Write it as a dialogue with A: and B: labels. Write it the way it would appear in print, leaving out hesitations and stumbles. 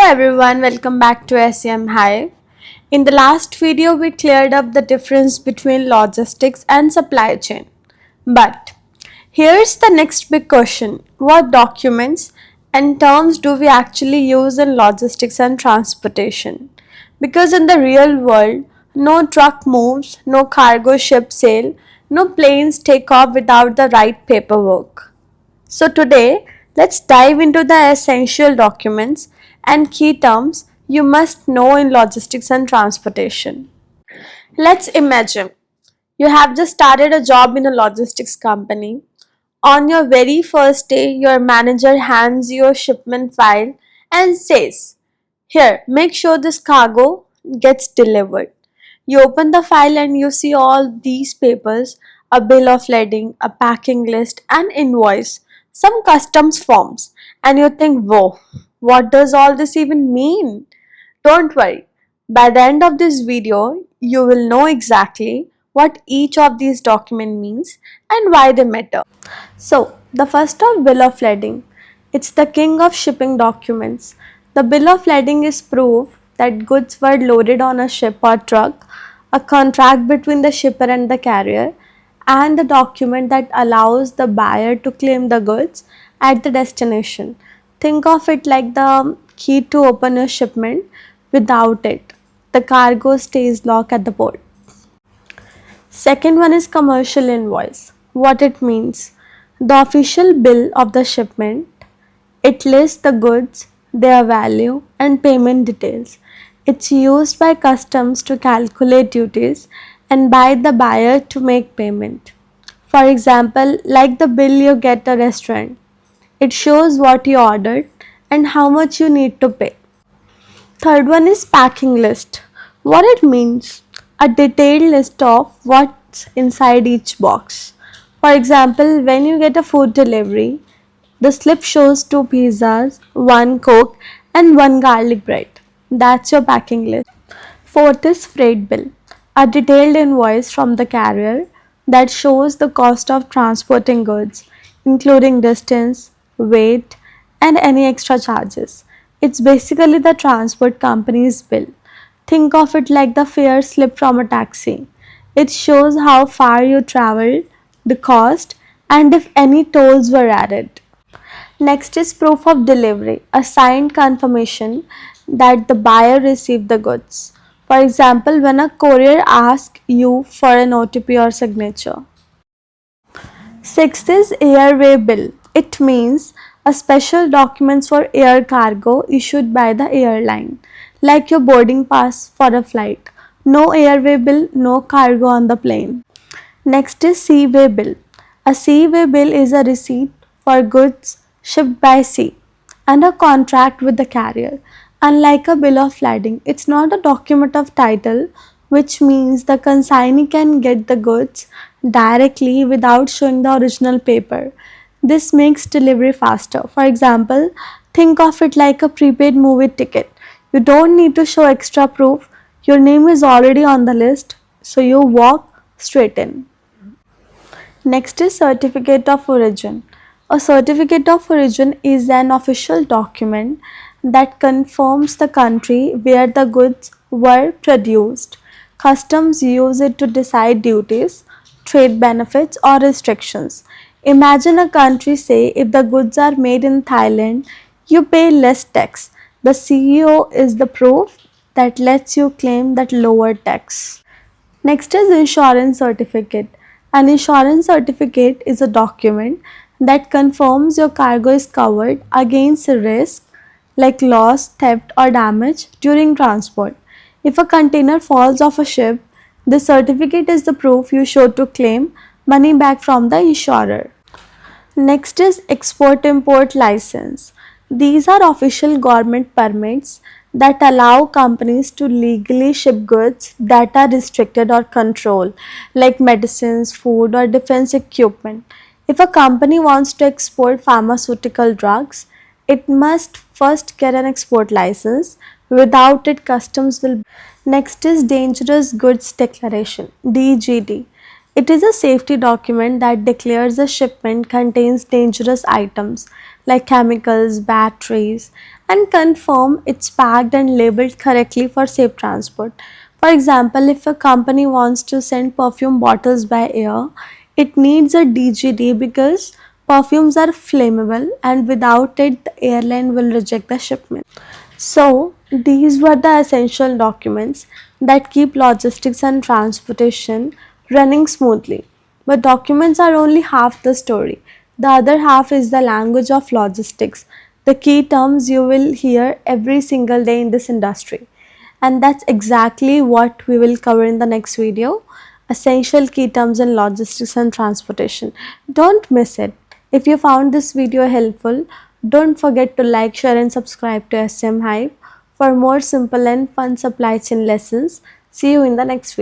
A: everyone, welcome back to SEM Hive. In the last video, we cleared up the difference between logistics and supply chain. But here's the next big question: what documents and terms do we actually use in logistics and transportation? Because in the real world, no truck moves, no cargo ship sail, no planes take off without the right paperwork. So, today, let's dive into the essential documents and key terms you must know in logistics and transportation. Let's imagine you have just started a job in a logistics company. On your very first day, your manager hands you a shipment file and says, "Here, make sure this cargo gets delivered." You open the file and you see all these papers: a bill of lading, a packing list, an invoice, some customs forms, and you think, whoa, what does all this even mean? Don't worry, by the end of this video, you will know exactly what each of these documents means and why they matter. So, the first of bill of lading. It's the king of shipping documents. The bill of lading is proof that goods were loaded on a ship or truck, a contract between the shipper and the carrier, and the document that allows the buyer to claim the goods at the destination. Think of it like the key to open your shipment. Without it, the cargo stays locked at the port. Second one is commercial invoice. What it means: the official bill of the shipment. It lists the goods, their value, and payment details. It's used by customs to calculate duties and by the buyer to make payment. For example, like the bill you get at a restaurant, it shows what you ordered and how much you need to pay. Third one is packing list. What it means: a detailed list of what's inside each box. For example, when you get a food delivery, the slip shows 2 pizzas, 1 Coke, and 1 garlic bread. That's your packing list. Fourth is freight bill, a detailed invoice from the carrier that shows the cost of transporting goods, including distance, weight, and any extra charges. It's basically the transport company's bill. Think of it like the fare slip from a taxi. It shows how far you traveled, the cost, and if any tolls were added. Next is proof of delivery, a signed confirmation that the buyer received the goods. For example, when a courier asks you for an OTP or signature. Sixth is airway bill. It means a special document for air cargo issued by the airline, like your boarding pass for a flight. No airway bill, no cargo on the plane. Next is seaway bill. A seaway bill is a receipt for goods shipped by sea and a contract with the carrier. Unlike a bill of lading, it's not a document of title, which means the consignee can get the goods directly without showing the original paper. This makes delivery faster. For example, think of it like a prepaid movie ticket. You don't need to show extra proof. Your name is already on the list, so you walk straight in. Next is certificate of origin. A certificate of origin is an official document that confirms the country where the goods were produced. Customs use it to decide duties, trade benefits, or restrictions. Imagine a country say if the goods are made in Thailand, you pay less tax. The CEO is the proof that lets you claim that lower tax. Next is insurance certificate. An insurance certificate is a document that confirms your cargo is covered against risk like loss, theft, or damage during transport. If a container falls off a ship, the certificate is the proof you show to claim money back from the insurer. Next is export import license. These are official government permits that allow companies to legally ship goods that are restricted or controlled, like medicines, food, or defense equipment. If a company wants to export pharmaceutical drugs, it must first get an export license. Without it, customs will. Next is Dangerous Goods Declaration, DGD. It is a safety document that declares a shipment contains dangerous items like chemicals, batteries, and confirm it's packed and labeled correctly for safe transport. For example, if a company wants to send perfume bottles by air, it needs a DGD because perfumes are flammable and without it, the airline will reject the shipment. So, these were the essential documents that keep logistics and transportation running smoothly. But documents are only half the story. The other half is the language of logistics, the key terms you will hear every single day in this industry. And that's exactly what we will cover in the next video, essential key terms in logistics and transportation. Don't miss it. If you found this video helpful, don't forget to like, share, and subscribe to SCM Hype for more simple and fun supply chain lessons. See you in the next video.